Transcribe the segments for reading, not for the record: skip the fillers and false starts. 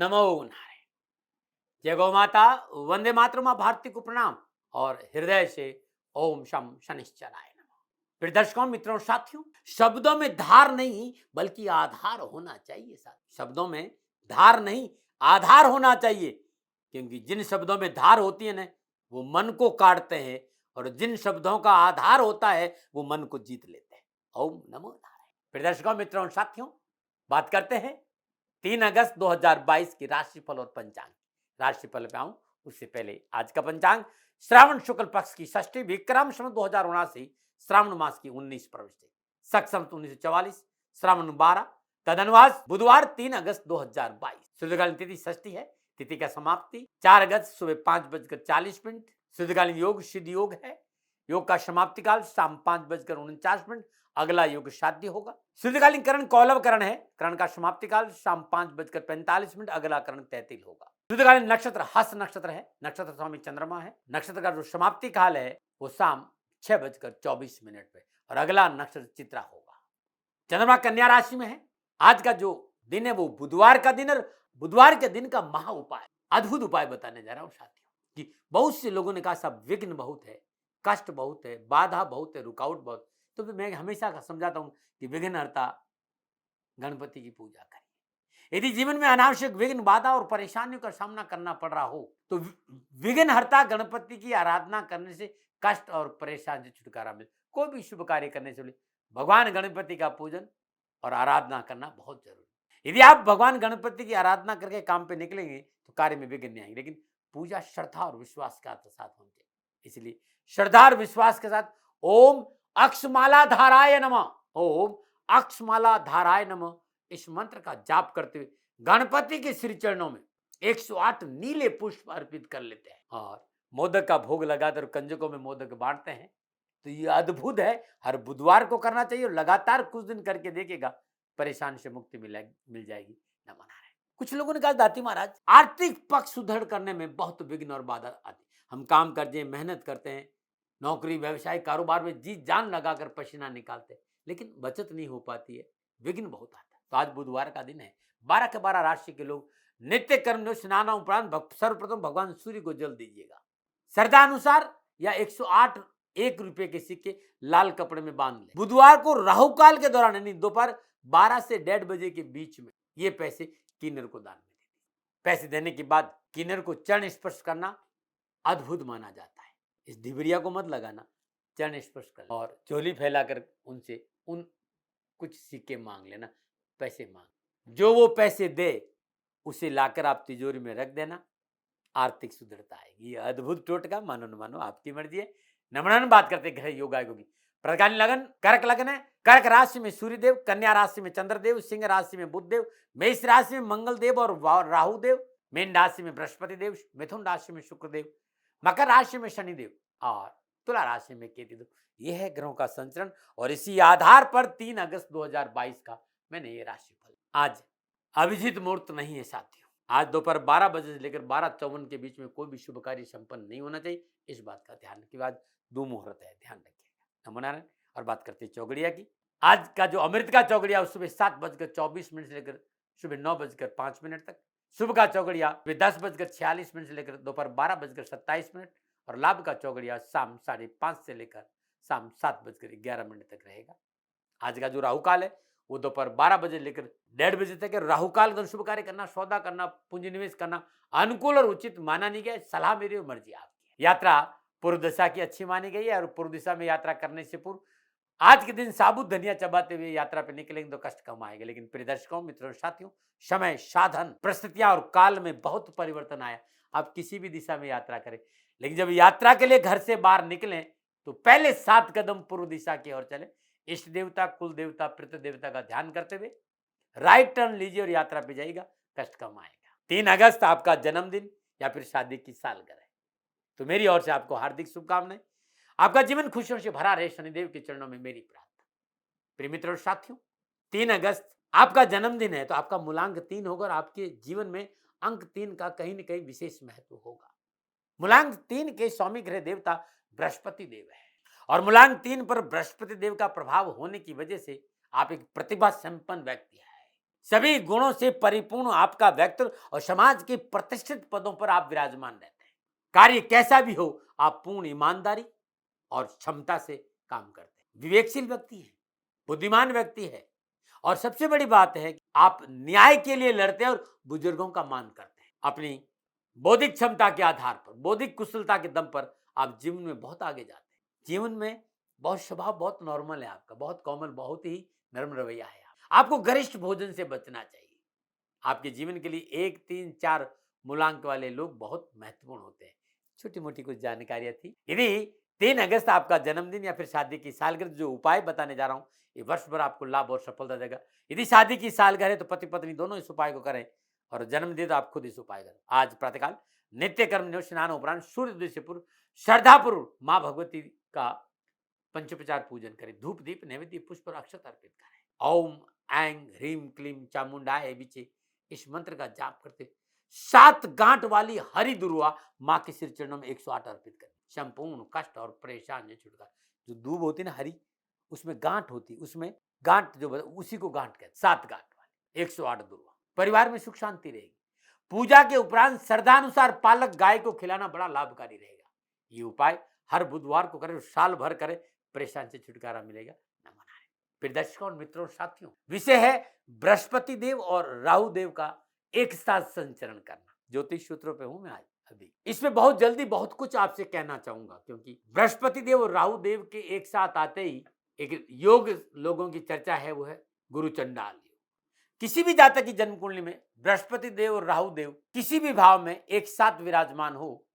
नमो नारायण। जय गौ माता। वंदे मातरम। मां भारती को प्रणाम और हृदय से ओम शम शनिश्चराय नमः। प्रिय दर्शकों, मित्रों, साथियों, शब्दों में धार नहीं बल्कि आधार होना चाहिए। साथ शब्दों में धार नहीं आधार होना चाहिए, क्योंकि जिन शब्दों में धार होती है ना, वो मन को काटते हैं, और जिन शब्दों का आधार होता है वो मन को जीत लेते हैं। ओम नमो नारायण। प्रिय दर्शकों, मित्रों, साथियों, बात करते हैं 3 अगस्त 2022 की राशिफल और पंचांग। राशिफल पे आऊं उससे पहले आज का पंचांग श्रावण शुक्ल पक्ष की षष्ठी विक्रम संवत 2079 श्रावण मास की 19 प्रविष्टि शक संवत 1944 श्रावण 12 तदनुवास बुधवार 3 अगस्त 2022। शुद्धकालीन तिथि षष्ठी है। तिथि का समाप्ति 4 अगस्त सुबह 5:40। शुद्धकालीन योग सिद्ध योग है। योग का समाप्ति काल शाम 5:49। अगला योग शादी होगा। शुद्धकालीन करण कौलव करण है। करण का समाप्ति काल शाम 5:45। अगला करण तैतिल होगा। शुद्धकालीन नक्षत्र हस्त नक्षत्र है। नक्षत्र स्वामी चंद्रमा है। नक्षत्र का जो समाप्ति काल है वो शाम 6:24 पे, और अगला नक्षत्र चित्रा होगा। चंद्रमा कन्या राशि में है। आज का जो दिन है वो बुधवार का दिन है। बुधवार के दिन का महा उपाय, अद्भुत उपाय बताने जा रहा हूं साथियों। कि बहुत से लोगों ने कहा सब विघ्न बहुत है, कष्ट बहुत है, बाधा बहुत है, रुकावट बहुत, तो मैं हमेशा समझाता हूं कि विघ्नहर्ता गणपति की पूजा करिए। यदि जीवन में अनावश्यक विघ्न, बाधा और परेशानियों का सामना करना पड़ रहा हो तो विघ्नहर्ता गणपति की आराधना करने से कष्ट और परेशानी से छुटकारा मिले। कोई भी शुभ कार्य करने से पहले भगवान गणपति का पूजन और आराधना करना बहुत जरूरी है। यदि आप भगवान गणपति की आराधना करके काम पे निकलेंगे तो कार्य में विघ्न नहीं आएंगे, लेकिन पूजा श्रद्धा और विश्वास के साथ होनी चाहिए। इसलिए श्रद्धा और विश्वास के साथ ओम अक्षमाला धाराय नमः, ओम अक्षमाला धाराय नमः इस मंत्र का जाप करते हुए गणपति के श्री चरणों में 108 नीले पुष्प अर्पित कर लेते हैं और मोदक का भोग लगाकर कंजकों में मोदक बांटते हैं। तो ये अद्भुत है। हर बुधवार को करना चाहिए और लगातार कुछ दिन करके देखिएगा, परेशानी से मुक्ति मिल जाएगी। नमन नारायण। कुछ लोगों ने कहा दाती महाराज, आर्थिक पक्ष सुदृढ़ करने में बहुत विघ्न और बाधा आती। हम काम करते हैं, मेहनत करते हैं, नौकरी व्यवसाय कारोबार में जी जान लगाकर पसीना निकालते हैं, लेकिन बचत नहीं हो पाती है, विघ्न बहुत आता है। तो आज बुधवार का दिन है। 12 के 12 राशि के लोग नित्य कर्म में स्नान उपरांत सर्वप्रथम भगवान सूर्य को जल दीजिएगा। श्रद्धा अनुसार या 108 1 रुपए के सिक्के लाल कपड़े में बांध ले। बुधवार को राहु काल के दौरान यानी दोपहर 12 से 1:30 बजे के बीच में ये पैसे किन्नर को दान में दे। पैसे देने के बाद किन्नर को चरण स्पर्श करना अद्भुत माना जाता है। इस ढिबरिया को मत लगाना, चरण स्पर्श कर और झोली फैलाकर उनसे कुछ सिक्के मांग लेना, पैसे मांग। जो वो पैसे दे उसे लाकर आप तिजोरी में रख देना, आर्थिक सुदृढ़ता आएगी। ये अद्भुत टोटका, मानो न मानो आपकी मर्जी है। नमन बात करते ग्रह योगा योगी। प्रकालीन लगन कर्क लगन है। कर्क राशि में सूर्यदेव, कन्या राशि में चंद्रदेव, सिंह राशि में बुधदेव, मेष राशि में मंगल देव और राहु देव, मीन राशि में बृहस्पति देव, मिथुन राशि में शुक्रदेव, मकर राशि में शनिदेव और तुला राशि में केतु देव। यह है ग्रहों का संचरण और इसी आधार पर 3 अगस्त 2022 का मैंने ये राशिफल। आज अभिजीत मुहूर्त नहीं है साथियों। आज दोपहर 12 बजे से लेकर 12:54 के बीच में कोई भी शुभ कार्य संपन्न नहीं होना चाहिए। इस बात का ध्यान रखिए। आज 2 मुहूर्त है, ध्यान रखिएगा। नमो नारायण। और बात करते हैं चौगड़िया की। आज का जो अमृत का चौगड़िया सुबह 7:24 से लेकर सुबह 9:05 तक। शुभ का चौगड़िया 10:46 से लेकर दोपहर 12:27 और लाभ का चौगड़िया शाम 5:30 से लेकर शाम 7:11 तक रहेगा। आज का जो राहु काल है वो दोपहर 12 बजे लेकर 1:30 बजे तक है। राहु काल शुभ कार्य करना, सौदा करना, पूंजी निवेश करना अनुकूल और उचित माना नहीं गया। सलाह मेरी और मर्जी आपकी। यात्रा पूर्व दिशा की अच्छी मानी गई है और पूर्व दिशा में यात्रा करने से पूर्व आज के दिन साबुत धनिया चबाते हुए यात्रा पर निकलेंगे तो कष्ट कम आएगा। लेकिन प्रिय दर्शकों, मित्रों, साथियों, समय, साधन, परिस्थितियां और काल में बहुत परिवर्तन आया। आप किसी भी दिशा में यात्रा करें, लेकिन जब यात्रा के लिए घर से बाहर निकलें तो पहले 7 कदम पूर्व दिशा की ओर चले। इष्ट देवता, कुल देवता, पितृ देवता का ध्यान करते हुए राइट टर्न लीजिए और यात्रा पे जाइएगा, कष्ट कम आएगा। 3 अगस्त आपका जन्मदिन या फिर शादी की सालगिरह है, तो मेरी ओर से आपको हार्दिक शुभकामनाएं। आपका जीवन खुशियों से भरा रहे, शनिदेव के चरणों में मेरी प्रार्थना। प्रिय मित्रों, साथियों, 3 अगस्त आपका जन्मदिन है तो आपका मूलांक 3 होगा और आपके जीवन में अंक 3 का कहीं न कहीं विशेष महत्व होगा। मूलांक 3 के स्वामी ग्रह देवता बृहस्पति देव है और मूलांक 3 पर बृहस्पति देव का प्रभाव होने की वजह से आप एक प्रतिभा संपन्न व्यक्ति है। सभी गुणों से परिपूर्ण आपका व्यक्तित्व और समाज के प्रतिष्ठित पदों पर आप विराजमान रहते हैं। कार्य कैसा भी हो, आप पूर्ण ईमानदारी और क्षमता से काम करते हैं। विवेकशील व्यक्ति है, बुद्धिमान व्यक्ति है, और सबसे बड़ी बात है कि आप न्याय के लिए लड़ते हैं और बुजुर्गों का मान करते हैं। अपनी बौद्धिक क्षमता के आधार पर, बौद्धिक कुशलता के दम पर आप जीवन में बहुत आगे जाते हैं। जीवन में बहुत स्वभाव बहुत नॉर्मल है आपका, बहुत कॉमन, बहुत ही नर्म रवैया है। आपको गरिष्ठ भोजन से बचना चाहिए। आपके जीवन के लिए 1, 3, 4 मूलांक वाले लोग बहुत महत्वपूर्ण होते हैं। छोटी मोटी कुछ जानकारियां थी। यदि 3 अगस्त आपका जन्मदिन या फिर शादी की सालगिरह, जो उपाय बताने जा रहा हूं, ये वर्ष भर आपको लाभ और सफलता देगा। यदि शादी की सालगिरह है तो पति पत्नी दोनों इस उपाय को करें, और जन्मदिन तो आप खुद इस उपाय करें। आज प्रातःकाल नित्य कर्म स्नान उपरांत सूर्योदय से पूर्व श्रद्धापूर्वक माँ भगवती का पंचोपचार पूजन करें। धूप दीप नैवेद्य पुष्प और अक्षत अर्पित करें। ओम ऐं ह्रीम क्लीम चामुंडाय विचे, इस मंत्र का जाप करते 7 गांठ वाली हरी दुर्वा माँ के सिर चरणों में 108 अर्पित करें। संपूर्ण कष्ट और परेशान से छुटकारा। जो दूब होती है ना हरी, उसमें गांठ होती, उसमें गांठ जो उसी को गांठ कहते, 7 गांठ वाली 108 दुर्वा। परिवार में सुख शांति रहेगी। पूजा के उपरांत श्रद्धानुसार पालक गाय को खिलाना बड़ा लाभकारी रहेगा। ये उपाय हर बुधवार को करें, साल भर करें, परेशान से छुटकारा मिलेगा। नमन है। फिर दर्शकों और मित्रों साथियों, विषय है बृहस्पति देव और राहु देव का एक साथ संचरण करना। ज्योतिष सूत्रों पे हूं मैं आज अभी। इसमें बहुत जल्दी बहुत कुछ आपसे कहना चाहूंगा, क्योंकि बृहस्पति देव और राहु देव के एक साथ आते ही एक योग लोगों की चर्चा है, वो है गुरु चंडाल योग। किसी भी जातक की जन्म कुंडली में बृहस्पति देव और राहु देव किसी भी भाव में एक साथ विराजमान हो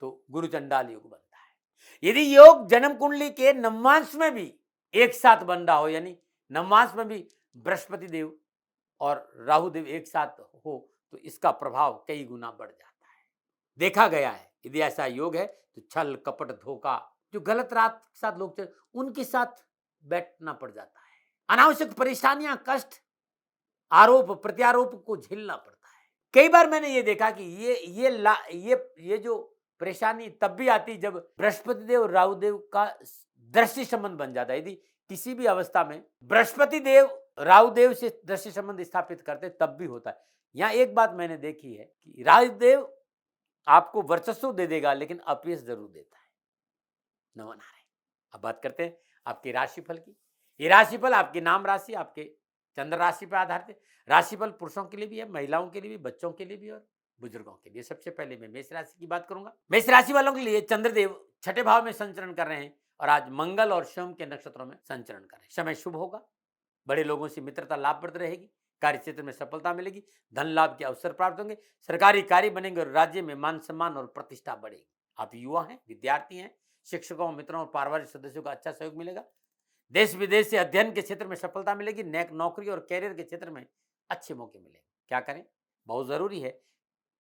तो गुरु चंडाल योग बनता है। यदि योग जन्म कुंडली के नवमांश में भी एक साथ बन रहा हो, यानी नवमांश में भी बृहस्पति देव और राहु देव एक साथ हो, तो इसका प्रभाव कई गुना बढ़ जाता है। देखा गया है, यदि ऐसा योग है तो छल कपट धोखा, जो गलत रात के साथ लोग चल, उनके साथ बैठना पड़ जाता है। अनावश्यक परेशानियां, कष्ट, आरोप प्रत्यारोप को झेलना पड़ता है। कई बार मैंने ये देखा कि ये जो परेशानी तब भी आती जब बृहस्पति देव और राहु देव का दृष्टि संबंध बन जाता है। यदि किसी भी अवस्था में बृहस्पति देव राहु देव से दृष्टि संबंध स्थापित करते तब भी होता है। यहाँ एक बात मैंने देखी है कि राहु देव आपको वर्चस्व दे देगा, लेकिन अपयश जरूर देता है। नमन है। अब बात करते हैं आपकी राशिफल की। ये राशिफल आपकी नाम राशि, आपके चंद्र राशि पर आधारित है। राशिफल पुरुषों के लिए भी है, महिलाओं के लिए भी, बच्चों के लिए भी और बुजुर्गों के लिए। सबसे पहले मैं मेष राशि की बात करूंगा। मेष राशि वालों के लिए चंद्रदेव छठे भाव में संचरण कर रहे हैं और आज मंगल और सोम के नक्षत्रों में संचरण कर रहे हैं। समय शुभ होगा, बड़े लोगों से मित्रता लाभप्रद रहेगी, कार्य क्षेत्र में सफलता मिलेगी, धन लाभ के अवसर प्राप्त होंगे, सरकारी कार्य बनेंगे और राज्य में मान सम्मान और प्रतिष्ठा बढ़ेगी। आप युवा हैं, विद्यार्थी हैं, शिक्षकों, मित्रों और पारिवारिक सदस्यों का अच्छा सहयोग मिलेगा। देश विदेश से अध्ययन के क्षेत्र में सफलता मिलेगी। नौकरी और कैरियर के क्षेत्र में अच्छे मौके मिलेंगे। क्या करें, बहुत जरूरी है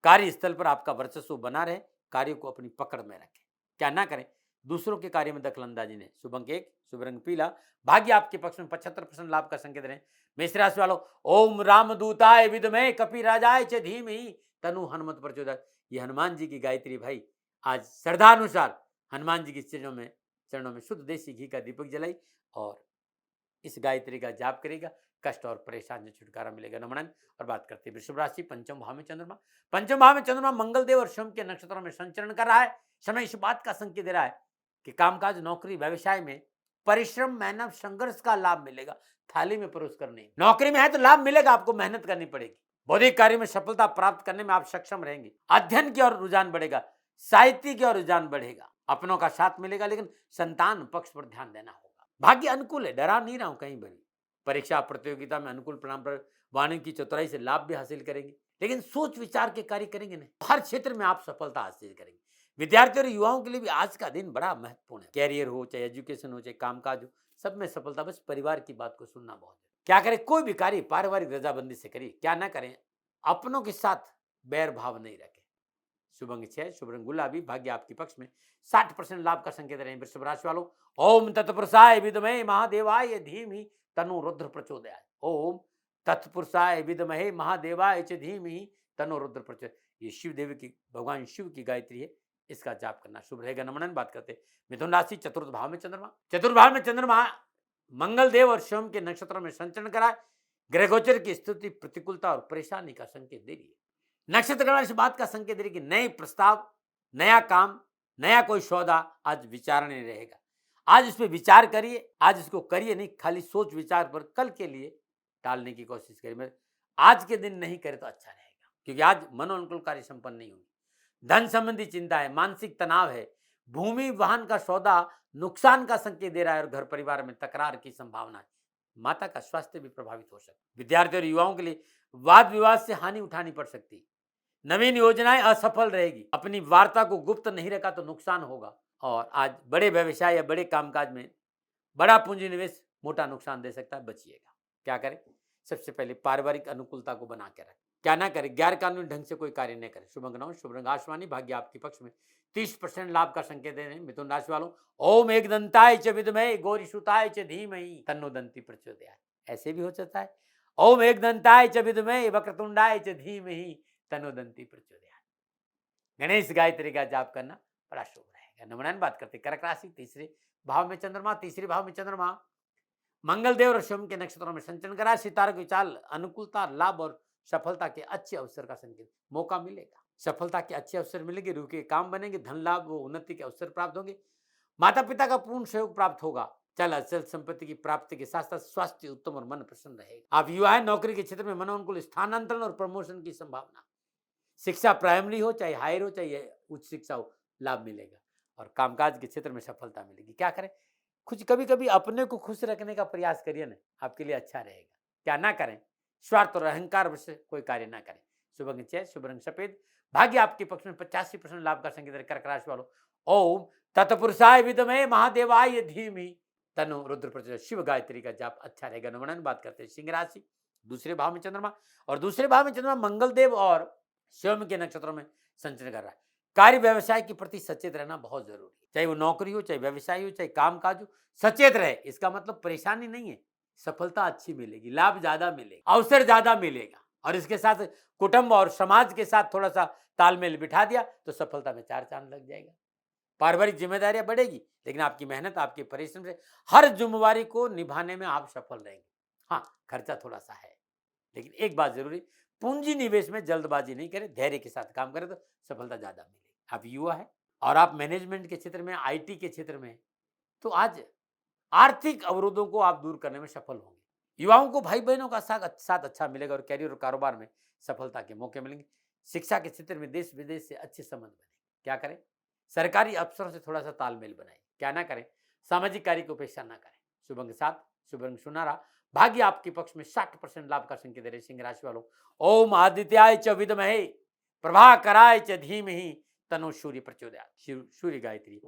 कार्यस्थल पर आपका वर्चस्व बना रहे, कार्य को अपनी पकड़ में रखें। क्या ना करें, दूसरों के कार्य में दखलंदाजी नहीं। शुभ अंक 1, शुभ रंग पीला, भाग्य आपके पक्ष में 75% लाभ का संकेत रहे। मेष राशि वालों, ओम रामदूताय विद्महे कपिराजाय च धीमहि तनु हनुमत प्रचोदयात्। ये हनुमान जी की गायत्री भाई आज श्रद्धानुसार हनुमान जी के चरणों में शुद्ध देसी घी का दीपक जलाई और इस गायत्री का जाप करेगा, कष्ट और परेशान से छुटकारा मिलेगा। नमन। और बात करते हैं वृषभ राशि, पंचम भाव में चंद्रमा। पंचम भाव में चंद्रमा मंगल देव और सोम के नक्षत्रों में संचरण कर रहा है। समय इस बात का संकेत दे रहा है कि कामकाज, नौकरी, व्यवसाय में परिश्रम, मेहनत, संघर्ष का लाभ मिलेगा। थाली में परोस कर नहीं। नौकरी में है तो लाभ मिलेगा, आपको मेहनत करनी पड़ेगी। बौद्धिक कार्य में सफलता प्राप्त करने में आप सक्षम रहेंगे। अध्ययन की ओर रुझान बढ़ेगा, साहित्य की ओर रुझान बढ़ेगा। अपनों का साथ मिलेगा, लेकिन संतान पक्ष पर ध्यान देना होगा। भाग्य अनुकूल है, डरा नहीं रहा हूं कहीं भी। परीक्षा प्रतियोगिता में अनुकूल परिणाम पर वाणी की चतुराई से लाभ भी हासिल करेंगे, लेकिन सोच विचार के कार्य करेंगे नहीं। हर क्षेत्र में आप सफलता हासिल करेंगे। विद्यार्थियों और युवाओं के लिए भी आज का दिन बड़ा महत्वपूर्ण है। कैरियर हो, चाहे एजुकेशन हो, चाहे कामकाज हो, सब में सफलता। बस परिवार की बात को सुनना बहुत है। क्या करें, कोई भी कार्य पारिवारिक रजाबंदी से करिए। क्या ना करें, अपनों के साथ बैर भाव नहीं रखें। शुभ अंक 6, शुभ रंग गुलाबी, भाग्य आपके पक्ष में 60% लाभ का संकेत रहे। वृषभ राशि वालों, ओम तत्पुरुषाय विद्महे महादेवाय धीमहि तनु रुद्र प्रचोदयात्। ओम तत्पुरुषाय विद्महे महादेवाय च धीमहि तनु रुद्र प्रचोदयात्। ये शिव देवी की, भगवान शिव की गायत्री है, इसका जाप करना शुभ रहेगा। नमन। बात करते हैं मिथुन राशि, चतुर्थ भाव में चंद्रमा। चतुर्थ भाव में चंद्रमा मंगल देव और सोम के नक्षत्रों में संचरण कराए। ग्रह गोचर की स्थिति प्रतिकूलता और परेशानी का संकेत दे रही है। नक्षत्र गणना इस बात का संकेत दे रही है कि नए प्रस्ताव, नया काम, नया कोई सौदा आज विचारणीय रहेगा। आज इस पे विचार करिए, आज इसको करिए नहीं, खाली सोच विचार पर कल के लिए टालने की कोशिश करिए। मैं आज के दिन नहीं करे तो अच्छा रहेगा, क्योंकि आज मनोनुकूल कार्य संपन्न नहीं होंगे। धन संबंधी चिंता है, मानसिक तनाव है, भूमि वाहन का सौदा नुकसान का संकेत दे रहा है और घर परिवार में तकरार की संभावना है। माता का स्वास्थ्य भी प्रभावित हो सकता है। विद्यार्थियों और युवाओं के लिए वाद विवाद से हानि उठानी पड़ सकती है। नवीन योजनाएं असफल रहेगी। अपनी वार्ता को गुप्त नहीं रखा तो नुकसान होगा। और आज बड़े व्यवसाय या बड़े कामकाज में बड़ा पूंजी निवेश मोटा नुकसान दे सकता है, बचिएगा। क्या करें? सबसे पहले पारिवारिक अनुकूलता को बना के रखें। क्या ना करें? गैर कानूनी ढंग से कोई कार्य न करें। शुभ अंक शुभ रंग आसमानी, भाग्य आपके पक्ष में। 30% लाभ का संकेत दे रहे हैं मिथुन राशि वालों। ओम एक दंताय च विद्महे गौरी सुताय च धीमहि तन्नो दंती प्रचोदयात्। ऐसे भी हो सकता है ओम एक दंताय च विद्महे वक्रतुंडाय च धीमहि तन्नो दंती प्रचोदयात्। गणेश गायत्री का जाप करना बड़ा शुभ रहेगा। नमन बात करते कर्क राशि, तीसरे भाव में चंद्रमा, तीसरे भाव में चंद्रमा मंगल देव और सोम के नक्षत्रों में संचरण करा। सितारों की चाल अनुकूलता, लाभ और सफलता के अच्छे अवसर का संकेत। मौका मिलेगा, सफलता के अच्छे अवसर मिलेंगे, रुके काम बनेंगे, धन लाभ व उन्नति के अवसर प्राप्त होंगे। माता पिता का पूर्ण सहयोग प्राप्त होगा। चल अचल संपत्ति की प्राप्ति के साथ साथ स्वास्थ्य उत्तम और मन प्रसन्न रहेगा। आप युवा है, नौकरी के क्षेत्र में मनोनुकूल स्थानांतरण और प्रमोशन की संभावना। शिक्षा प्राइमरी हो चाहे हायर हो चाहे उच्च शिक्षा हो, लाभ मिलेगा और कामकाज के क्षेत्र में सफलता मिलेगी। क्या करें? कुछ कभी कभी अपने को खुश रखने का प्रयास करिए ना, आपके लिए अच्छा रहेगा। क्या ना करें? स्वार्थ और अहंकार से कोई कार्य ना करें। शुभ अंक 6, शुभ रंग सफेद, भाग्य आपके पक्ष में। 85% लाभ का संकेत। कर्क राशि वालों ओम तत्पुरुषाय विद्महे महादेवाय धीमहि तन्नो रुद्र प्रचोदयात्। शिव गायत्री का जाप अच्छा रहेगा। नमन बात करते हैं सिंह राशि, दूसरे भाव में चंद्रमा और दूसरे भाव में चंद्रमा मंगल देव और स्वयं के नक्षत्रों में संचरण कर रहा है। कार्य व्यवसाय के प्रति सचेत रहना बहुत जरूरी है। चाहे वो नौकरी हो, चाहे व्यवसाय हो, चाहे कामकाज हो, सचेत रहे। इसका मतलब परेशानी नहीं है, सफलता अच्छी मिलेगी, लाभ ज्यादा मिलेगा, अवसर ज्यादा मिलेगा। और इसके साथ कुटुंब और समाज के साथ थोड़ा सा तालमेल बिठा दिया तो सफलता में 4 चांद लग जाएगा। पारिवारिक जिम्मेदारियां बढ़ेगी, लेकिन आपकी मेहनत, आपके परिश्रम से हर जिम्मेवारी को निभाने में आप सफल रहेंगे। हाँ, खर्चा थोड़ा सा है, लेकिन एक बात जरूरी, पूंजी निवेश में जल्दबाजी नहीं करें, धैर्य के साथ काम करें तो सफलता ज्यादा मिलेगी। आप युवा है और आप मैनेजमेंट के क्षेत्र में, आईटी के क्षेत्र में, तो आज आर्थिक अवरोधों को आप दूर करने में सफल होंगे। युवाओं को भाई बहनों का साथ अच्छा मिलेगा और कैरियर और कारोबार में सफलता के मौके मिलेंगे। शिक्षा के क्षेत्र में देश विदेश से अच्छे संबंध बने। क्या करें? सरकारी अफसरों से थोड़ा सा तालमेल बनाए। क्या ना करें? सामाजिक कार्य को उपेक्षा ना करें। शुभ अंक 7, शुभ रंग सुनहरा, भाग्य आपके पक्ष में। 60% लाभ का संकेत दे रहे सिंह राशि वालों ओम आदित्याय च विद्महे प्रभाकराय च धीमहि तन्नो सूर्य प्रचोदयात्। सूर्य गायत्री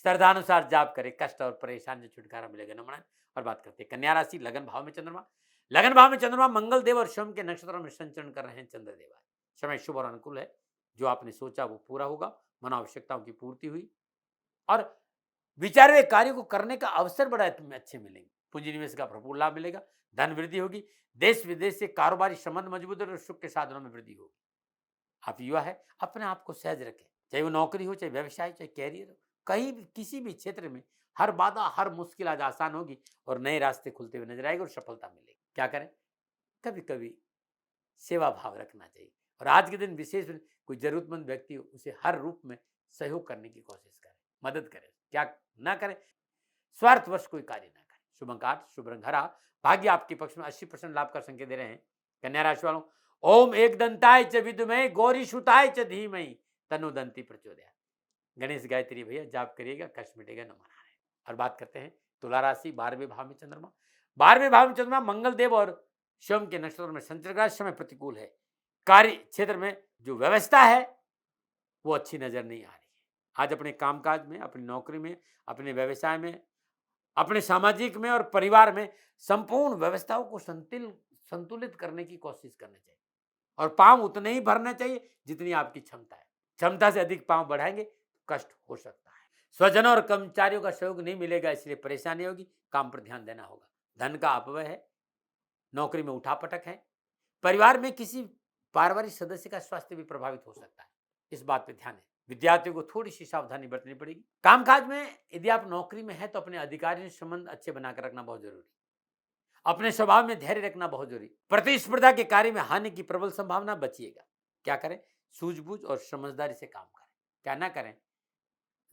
श्रद्धानुसार जाप करें, कष्ट और परेशानी से छुटकारा मिलेगा। नमन और बात करते हैं कन्या राशि, लगन भाव में चंद्रमा, लगन भाव में चंद्रमा मंगल देव और सोम के नक्षत्रों में संचरण कर रहे हैं चंद्रदेव। समय शुभ और अनुकूल है। जो आपने सोचा वो पूरा होगा, मन आवश्यकताओं की पूर्ति हुई और विचारे हुए कार्य को करने का अवसर बड़ा अच्छे मिलेंगे। पूंजी निवेश का भरपूर लाभ मिलेगा, धन वृद्धि होगी, देश विदेश से कारोबारी संबंध मजबूत और सुख के साधनों में वृद्धि होगी। आप युवा है, अपने आप को सहज रखें, चाहे वो नौकरी हो, चाहे व्यवसाय, चाहे कैरियर हो, कहीं भी किसी भी क्षेत्र में हर बाधा, हर मुश्किल आज आसान होगी और नए रास्ते खुलते हुए नजर आएंगे और सफलता मिलेगी। क्या करें? कभी कभी सेवा भाव रखना चाहिए और आज के दिन विशेष कोई जरूरतमंद व्यक्ति हो उसे हर रूप में सहयोग करने की कोशिश करें, मदद करें। क्या ना करें? स्वार्थवश कोई कार्य ना करें। शुभ अंक 8, शुभ रंग हरा, भाग्य आपके पक्ष में। 80% लाभ का संकेत दे रहे हैं कन्या राशि वालों ओम एक दंताय च विद्महे गौरी सुताय च धीमहि तन्नो दंती प्रचोदयात्। गणेश गायत्री भैया जाप करिएगा, कष्ट मिटेगा, न मना रहे। और बात करते हैं तुला राशि, 12वें भाव में चंद्रमा, 12वें भाव में चंद्रमा मंगल देव और सोम के नक्षत्रों में संचरण का समय प्रतिकूल है। कार्य क्षेत्र में जो व्यवस्था है वो अच्छी नजर नहीं आ रही है। आज अपने कामकाज में, अपनी नौकरी में, अपने व्यवसाय में, अपने सामाजिक में और परिवार में संपूर्ण व्यवस्थाओं को संतुलित करने की कोशिश करनी चाहिए और पांव उतने ही भरना चाहिए जितनी आपकी क्षमता है। क्षमता से अधिक पांव बढ़ाएंगे तो कष्ट हो सकता है। स्वजन और कर्मचारियों का सहयोग नहीं मिलेगा, इसलिए परेशानी होगी, काम पर ध्यान देना होगा। धन का अपव्यय है, नौकरी में उठापटक है, परिवार में किसी पारिवारिक सदस्य का स्वास्थ्य भी प्रभावित हो सकता है, इस बात पे ध्यान है। विद्यार्थियों को थोड़ी सी सावधानी बरतनी पड़ेगी। कामकाज में यदि आप नौकरी में है तो अपने अधिकारियों से संबंध अच्छे बनाकर रखना बहुत जरूरी है। अपने स्वभाव में धैर्य रखना बहुत जरूरी। प्रतिस्पर्धा के कार्य में हानि की प्रबल संभावना, बचिएगा। क्या करें? सूझबूझ और समझदारी से काम करें। क्या ना करें?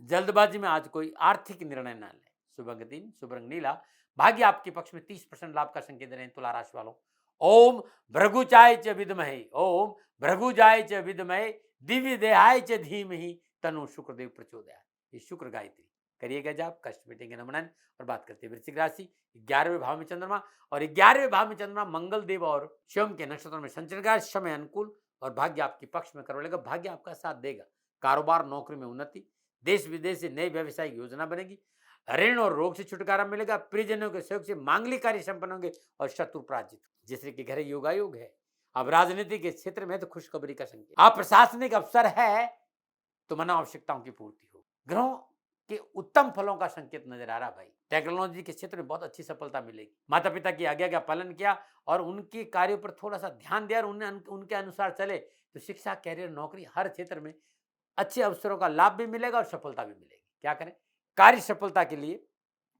जल्दबाजी में आज कोई आर्थिक निर्णय ना लें। शुभ अंक 3, शुभ रंग नीला। भाग्य आपके पक्ष में 30% लाभ का संकेत दे रहे हैं तुला राशि वालों। ओम भृगुचाय च विद्महे, ओम भृगुजाय च विद्महे, दिव्य देहाय च धीमहि, तनु शुक्रदेव प्रचोदयात्। ये शुक्र गायत्री करिएगा जाप, कष्ट मिटेंगे नमनन। और बात करते हैं वृश्चिक राशि। 11वें भाव में चंद्रमा और 11वें भाव में चंद्रमा मंगल देव और शिवम के नक्षत्र में संचरण का समय अनुकूल और भाग्य आपके पक्ष में करवा लेगा। भाग्य आपका साथ देगा। कारोबार नौकरी में उन्नति, देश विदेश से नई व्यवसायिक योजना बनेगी, ऋण और रोग से छुटकारा मिलेगा, प्रियजनों के सहयोग से मांगलिक कार्य संपन्न होंगे और शत्रु पराजित। जिससे कि घर योगायोग है। अब राजनीति के क्षेत्र में तो खुशखबरी का संकेत। आप प्रशासनिक अफसर है तो मानव आवश्यकताओं की पूर्ति हो। ग्रहों के उत्तम फलों का संकेत नजर आ रहा भाई। टेक्नोलॉजी के क्षेत्र में बहुत अच्छी सफलता मिलेगी। माता पिता की आज्ञा का पालन किया और उनके कार्यों पर थोड़ा सा ध्यान दिया और उनके अनुसार चले तो शिक्षा, कैरियर, नौकरी हर क्षेत्र में अच्छे अवसरों का लाभ भी मिलेगा और सफलता भी मिलेगी। क्या करें? कार्य सफलता के लिए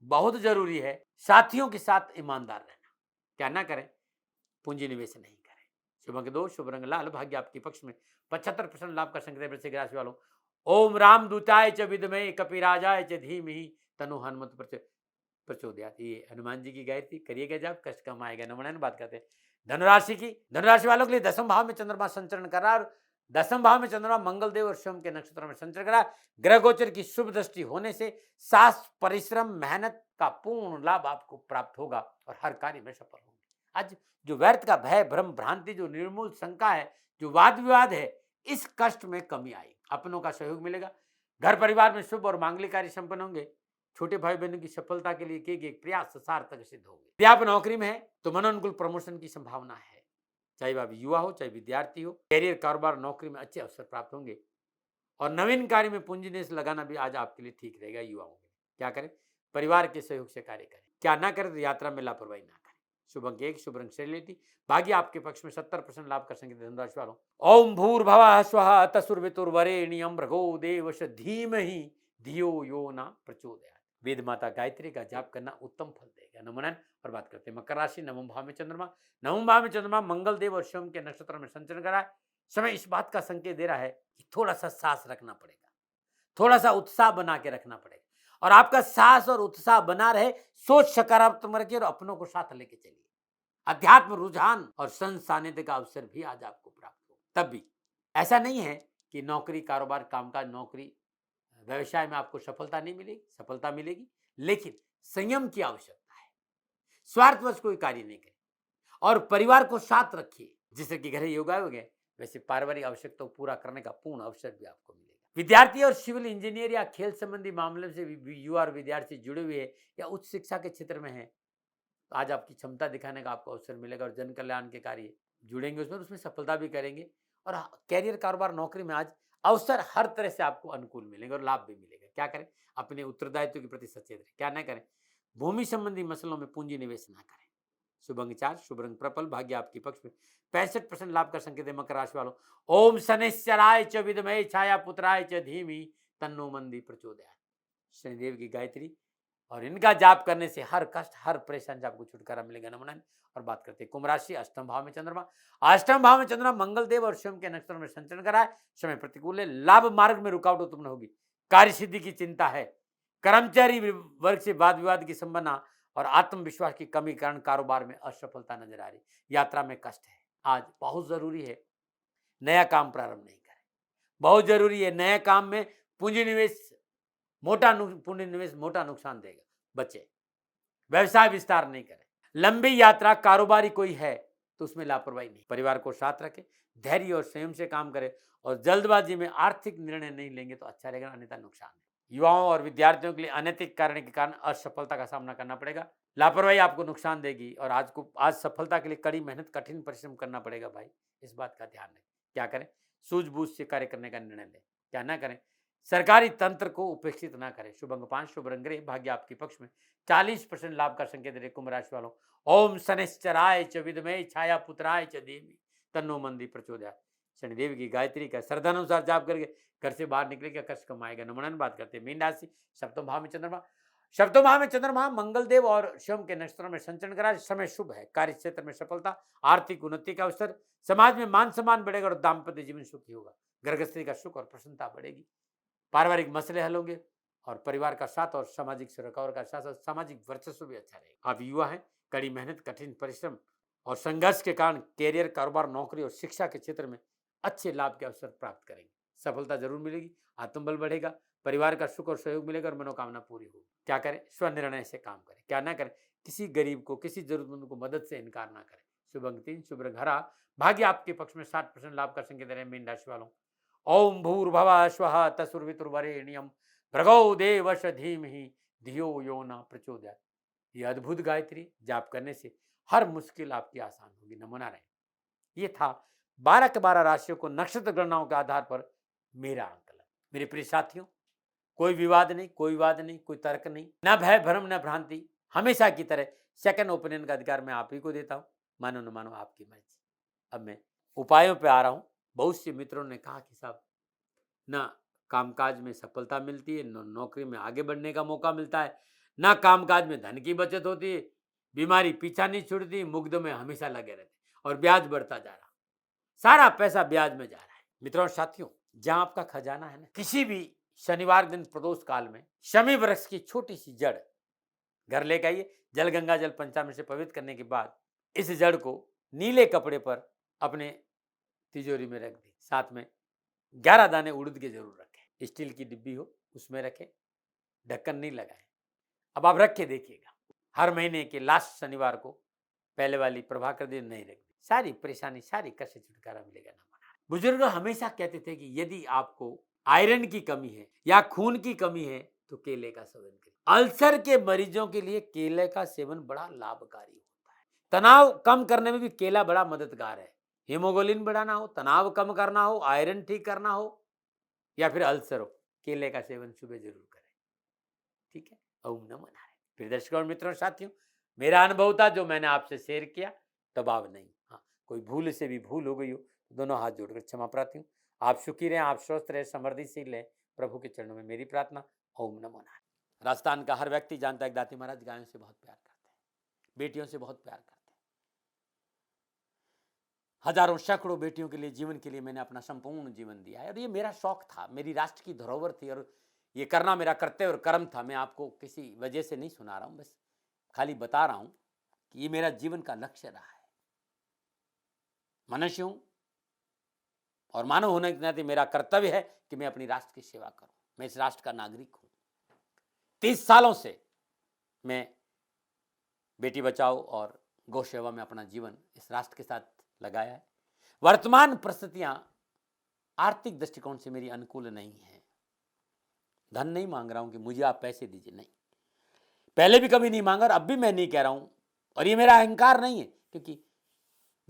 बहुत जरूरी है साथियों के साथ ईमानदार रहना। क्या ना करें? पूंजी निवेश नहीं करें। शुभ अंक 2, शुभ रंग लाल। भाग्य आपके पक्ष में 75% लाभ का संकेत वृश्चिक राशि वालों। ओम रामदूताय च विद्महे, कपिराजाय च धीमहि, तनु हनुमत प्रचोदयात्। ये हनुमान जी की गायत्री करिएगा जाप, कष्ट कम आएगा नमन। बात करते हैं धनुराशि की। धनुराशि वालों के लिए 10वें भाव में चंद्रमा संचरण कर रहा है। 10वें भाव में चंद्रमा मंगल देव और शिवम के नक्षत्र में संचरण कर रहा है। ग्रह गोचर की शुभ दृष्टि होने से साहस, परिश्रम, मेहनत का पूर्ण लाभ आपको प्राप्त होगा और हर कार्य में सफल होंगे। आज जो व्यर्थ का भय, भ्रम, भ्रांति, जो निर्मूल शंका है, जो वाद विवाद है, इस कष्ट में कमी आएगी। अपनों का सहयोग मिलेगा। घर परिवार में शुभ और मांगलिक कार्य संपन्न होंगे। छोटे भाई बहनों की सफलता के लिए किए गए प्रयास सार्थक सिद्ध होंगे। यदि आप नौकरी में है तो मनोनुकूल प्रमोशन की संभावना है। चाहे वह युवा हो, चाहे विद्यार्थी हो, कैरियर, कारोबार, नौकरी में अच्छे अवसर प्राप्त होंगे और नवीन कार्य में पूंजी निवेश लगाना भी आज आपके लिए ठीक रहेगा। युवाओं के क्या करें? परिवार के सहयोग से कार्य करें। क्या ना करें? तो यात्रा में लापरवाही ना करें। शुभ अंक 1, शुभ रंग शैलेटी। भाग्य आपके पक्ष में 70% लाभ का संकेत धनुराशि वालों। ओम भूर्भुवः स्वः तत्सवितुर्वरेण्यं भर्गो देवस्य धीमहि धियो यो न प्रचोदयात्। वेद माता गायत्री का जाप करना उत्तम फल देगा नमन। और बात करते हैं मकर राशि। 9वें भाव में चंद्रमा। 9वें भाव में चंद्रमा मंगल देव और शिवम के नक्षत्र में संचरण कर रहा है। समय इस बात का संकेत दे रहा है कि थोड़ा सा साहस रखना पड़ेगा, थोड़ा सा उत्साह बना के रखना पड़ेगा और आपका साहस और उत्साह बना रहे। सोच सकारात्मक रखिए और अपनों को साथ लेके चलिए। अध्यात्म, रुझान और संत सानिध्य का अवसर भी आज आपको प्राप्त हो। तब भी ऐसा नहीं है कि नौकरी, कारोबार, कामकाज, नौकरी, व्यवसाय में आपको सफलता नहीं मिलेगी। सफलता मिलेगी, लेकिन संयम की आवश्यकता है। स्वार्थवश कोई कार्य नहीं करें और परिवार को साथ रखिए। जिससे कि घर योगायोग है, वैसे पारिवारिक आवश्यकता को पूरा करने का पूर्ण अवसर भी आपको मिलेगा। विद्यार्थी और सिविल इंजीनियर या खेल संबंधी मामले से युवा और विद्यार्थी जुड़े हुए हैं या उच्च शिक्षा के क्षेत्र में है तो आज आपकी क्षमता दिखाने का आपको अवसर मिलेगा और जन कल्याण के कार्य जुड़ेंगे उसमें सफलता भी करेंगे और कैरियर, कारोबार, नौकरी में आज अवसर हर तरह से आपको अनुकूल मिलेंगे और लाभ भी मिलेगा। क्या करें? अपने उत्तरदायित्व के प्रति सचेत रहें। क्या न करें? भूमि संबंधी मसलों में पूंजी निवेश ना करें। शुभ अंक 4, शुभ रंग पर्पल। भाग्य आपके पक्ष में 65% लाभ का संकेत है मकर राशि वालों। ओम शनिश्चराय च विद्महे छाया पुत्राय च धीमहि, तन्नो मंदी प्रचोदयात्। शनिदेव की गायत्री और इनका जाप करने से हर कष्ट, हर परेशानी से आपको छुटकारा मिलेगा नमन। और बात करते हैं कुंभ राशि। 8वें भाव में चंद्रमा। 8वें भाव में चंद्रमा मंगल देव और शिवम के नक्षत्र में संचरण करा है। समय प्रतिकूल है। लाभ मार्ग में रुकावट उत्पन्न होगी। कार्य सिद्धि की चिंता है। कर्मचारी वर्ग से वाद विवाद की संभावना और आत्मविश्वास की कमी के कारण कारोबार में असफलता नजर आ रही। यात्रा में कष्ट है। आज बहुत जरूरी है नया काम प्रारंभ नहीं करें। बहुत जरूरी है नए काम में पूंजी निवेश पूंजी निवेश मोटा नुकसान देगा। बचे व्यवसाय विस्तार नहीं करें। लंबी यात्रा, कारोबारी कोई है तो उसमें लापरवाही नहीं। परिवार को साथ रखें, धैर्य और संयम से काम करें और जल्दबाजी में आर्थिक निर्णय नहीं लेंगे तो अच्छा रहेगा, अन्यथा नुकसान है। युवाओं और विद्यार्थियों के लिए अनैतिक कारण के कारण असफलता का सामना करना पड़ेगा। लापरवाही आपको नुकसान देगी और आज सफलता के लिए कड़ी मेहनत, कठिन परिश्रम करना पड़ेगा भाई। इस बात का ध्यान रखें। क्या करें? सूझबूझ से कार्य करने का निर्णय लें। क्या ना करें? सरकारी तंत्र को उपेक्षित ना करें। शुभ अंक 5, शुभ रंग ग्रे। भाग्य आपके पक्ष में 40% लाभ का संकेत दे कुंभ राशि वालों। ओम शनिश्चराय च विद्महे छाया पुत्राय च धीमहि, तन्नो मंदी प्रचोदयात्। शनिदेव की गायत्री का श्रद्धानुसार जाप करके घर से बाहर निकलेगा, कष्ट कम आएगा नमन। बात करते हैं मीन राशि। 7वें भाव में चंद्रमा। शब्दों माह में चंद्रमा मंगल देव और शिवम के नक्षत्रों में संचरण करा। समय शुभ है, कार्य क्षेत्र में सफलता, आर्थिक उन्नति का अवसर, समाज में मान सम्मान बढ़ेगा और दाम्पत्य जीवन सुखी होगा। गर्भस्थी का सुख और प्रसन्नता बढ़ेगी, पारिवारिक मसले हल होंगे और परिवार का साथ और सामाजिक सुरक्षा का साथ सामाजिक वर्चस्व भी अच्छा रहेगा। आप युवा हैं, कड़ी मेहनत, कठिन परिश्रम और संघर्ष के कारण कैरियर, कारोबार, नौकरी और शिक्षा के क्षेत्र में अच्छे लाभ के अवसर प्राप्त करेंगे। सफलता जरूर मिलेगी, आत्मबल बढ़ेगा, परिवार का सुख और सहयोग मिलेगा और मनोकामना पूरी होगी। क्या करें? स्वनिर्णय से काम करें, क्या ना करें, किसी गरीब को, किसी जरूरतमंद को मदद से इनकार ना करें। शुभ अंक 3, शुभ रंग हरा, भाग्य आपके पक्ष में 60% लाभ का संकेत रहे। मीन राशि वालों, ओम भूर्भुवः स्वः तत्सवितुर्वरेण्यं भर्गो देवस्य धीमहि धियो यो न प्रचोदयात्। ये अद्भुत गायत्री जाप करने से हर मुश्किल आपकी आसान होगी। नमो नारायण। ये था 12 के 12 राशियों को नक्षत्र गणनाओं के आधार पर मेरा आंकलन। मेरे प्रिय साथियों, कोई विवाद नहीं, कोई विवाद नहीं, कोई तर्क नहीं, ना भय भ्रम न भ्रांति। हमेशा की तरह सेकंड ओपिनियन का अधिकार मैं आप ही को देता हूं, मानो न मानो आपकी मर्जी। अब मैं उपायों पे आ रहा हूं। बहुत से मित्रों ने कहा कि साहब ना कामकाज में सफलता मिलती है, न नौकरी में आगे बढ़ने का मौका मिलता है, ना कामकाज में धन की बचत होती है, बीमारी पीछा नहीं छूटती, मुग्ध में हमेशा लगे रहते और ब्याज बढ़ता जा रहा, सारा पैसा ब्याज में जा रहा है। मित्रों और साथियों, जहां आपका खजाना है ना, किसी भी शनिवार दिन प्रदोष काल में शमी वृक्ष की छोटी सी जड़ घर लेकर आइए। जल गंगा जल पंचामृत से पवित्र करने के बाद इस जड़ को नीले कपड़े पर अपने तिजोरी में रख दी। साथ में 11 दाने उड़द के जरूर रखें। स्टील की डिब्बी हो उसमें रखें, ढक्कन नहीं लगाएं। अब आप रख के देखिएगा, हर महीने के लास्ट शनिवार को पहले वाली प्रभाकर दिन नहीं रख दी, सारी परेशानी, सारी कष्ट से छुटकारा मिलेगा। ना मना। बुजुर्ग हमेशा कहते थे कि यदि आपको आयरन की कमी है या खून की कमी है तो केले का सेवन करें। अल्सर के मरीजों के लिए केले का सेवन बड़ा लाभकारी होता है। तनाव कम करने में भी केला बड़ा मददगार है। हीमोग्लोबिन बढ़ाना हो, तनाव कम करना हो, आयरन ठीक करना हो या फिर अल्सर हो, केले का सेवन सुबह जरूर करें। ठीक है, ओम नमो नारायण। फिर दर्शकों और मित्रों साथियों, मेरा अनुभव था जो मैंने आपसे शेयर किया, दबाव नहीं। हाँ, कोई भूल से भी भूल हो गई हो तो दोनों हाथ जोड़कर क्षमा प्रार्थी हूँ। आप सुखी रहें, आप स्वस्थ रहें, समृद्धिशील रहें, प्रभु के चरणों में मेरी प्रार्थना। ओम नमो नारायण। राजस्थान का हर व्यक्ति जानता है दाती महाराज गायों से बहुत प्यार करते हैं, बेटियों से बहुत प्यार करते हैं। हजारों सैकड़ों बेटियों के लिए, जीवन के लिए मैंने अपना संपूर्ण जीवन दिया है और ये मेरा शौक था, मेरी राष्ट्र की धरोहर थी और ये करना मेरा कर्तव्य और कर्म था। मैं आपको किसी वजह से नहीं सुना रहा हूं, बस खाली बता रहा हूं कि ये मेरा जीवन का लक्ष्य रहा है। मनुष्य हूं और मानव होने के नाते मेरा कर्तव्य है कि मैं अपनी राष्ट्र की सेवा करूं। मैं इस राष्ट्र का नागरिक हूं। 30 सालों से मैं बेटी बचाओ और गौ सेवा में अपना जीवन इस राष्ट्र के साथ लगाया है। वर्तमान परिस्थितियां आर्थिक दृष्टिकोण से मेरी अनुकूल नहीं है। धन नहीं मांग रहा हूं कि मुझे आप पैसे दीजिए, नहीं, पहले भी कभी नहीं मांगा और अब भी मैं नहीं कह रहा हूं। और ये मेरा अहंकार नहीं है, क्योंकि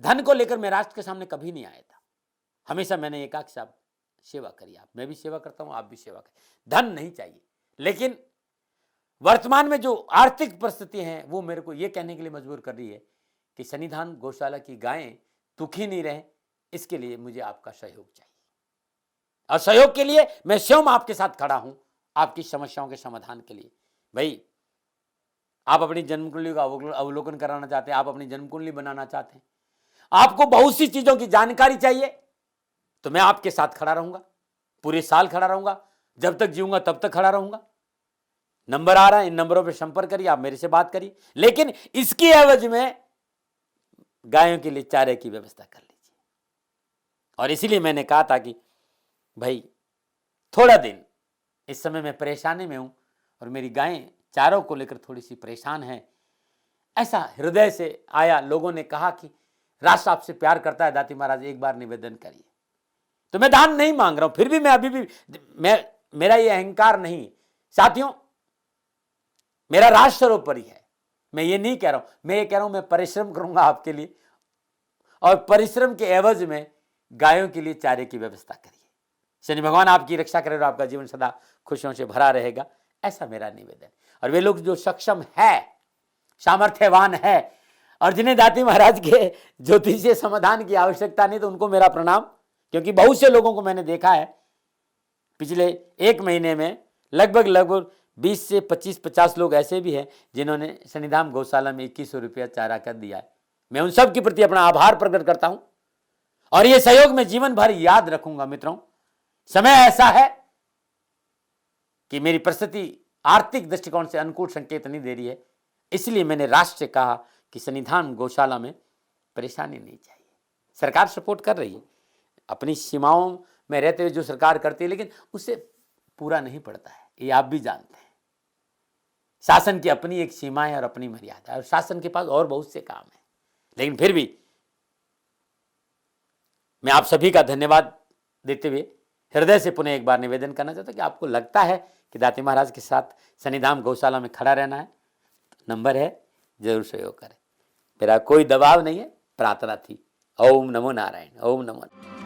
धन को लेकर मैं राष्ट्र के सामने कभी नहीं आया था। हमेशा मैंने एक आख साहब सेवा करी, आप, मैं भी सेवा करता हूं, आप भी सेवा करें। धन नहीं चाहिए, लेकिन वर्तमान में जो आर्थिक परिस्थिति है वो मेरे को ये कहने के लिए मजबूर कर रही है कि सन्निधान गौशाला की गायें दुखी नहीं रहे, इसके लिए मुझे आपका सहयोग चाहिए। और सहयोग के लिए मैं स्वयं आपके साथ खड़ा हूं, आपकी समस्याओं के समाधान के लिए। भाई, आप अपनी जन्म कुंडली का अवलोकन कराना चाहते हैं, आप अपनी जन्म कुंडली बनाना चाहते हैं, आपको बहुत सी चीजों की जानकारी चाहिए, तो मैं आपके साथ खड़ा रहूंगा, पूरे साल खड़ा रहूंगा, जब तक जीऊंगा तब तक खड़ा रहूंगा। नंबर आ रहा है, इन नंबरों पर संपर्क करिए, आप मेरे से बात करिए, लेकिन इसकी एवज में गायों के लिए चारे की व्यवस्था कर लीजिए। और इसीलिए मैंने कहा था कि भाई थोड़ा दिन इस समय मैं परेशानी में हूं और मेरी गायें चारों को लेकर थोड़ी सी परेशान हैं। ऐसा हृदय से आया, लोगों ने कहा कि राष्ट्र आपसे प्यार करता है दाती महाराज, एक बार निवेदन करिए। तो मैं दान नहीं मांग रहा हूं, फिर भी मैं अभी भी मेरा ये अहंकार नहीं साथियों, मेरा राष्ट्र सर्वोपरि है। मैं ये नहीं कह रहा हूं, मैं ये कह रहा हूं मैं परिश्रम करूंगा आपके लिए, और परिश्रम के एवज में गायों के लिए चारे की व्यवस्था करिए। शनि भगवान आपकी रक्षा करे और आपका जीवन सदा खुशियों से भरा रहेगा, ऐसा मेरा निवेदन। और वे लोग जो सक्षम है, सामर्थ्यवान है और जिन्हें दाती महाराज के ज्योतिषीय समाधान की आवश्यकता नहीं, तो उनको मेरा प्रणाम, क्योंकि बहुत से लोगों को मैंने देखा है पिछले 1 महीने में लगभग 20 से 25-50 लोग ऐसे भी हैं जिन्होंने शनिधाम गौशाला में 2100 रुपया चारा कर दिया है। मैं उन सब के प्रति अपना आभार प्रकट करता हूं और ये सहयोग मैं जीवन भर याद रखूंगा। मित्रों, समय ऐसा है कि मेरी परिस्थिति आर्थिक दृष्टिकोण से अनुकूल संकेत नहीं दे रही है, इसलिए मैंने राष्ट्र से कहा कि शनिधाम गौशाला में परेशानी नहीं चाहिए। सरकार सपोर्ट कर रही है, अपनी सीमाओं में रहते हुए जो सरकार करती है, लेकिन उससे पूरा नहीं पड़ता है, ये आप भी जानते हैं। शासन की अपनी एक सीमा है और अपनी मर्यादा है, और शासन के पास और बहुत से काम है। लेकिन फिर भी मैं आप सभी का धन्यवाद देते हुए हृदय से पुनः एक बार निवेदन करना चाहता हूं कि आपको लगता है कि दाती महाराज के साथ शनिधाम गौशाला में खड़ा रहना है, नंबर है, जरूर सहयोग करें। मेरा कोई दबाव नहीं है, प्रार्थना थी। ओम नमो नारायण, ओम नमो नारायण।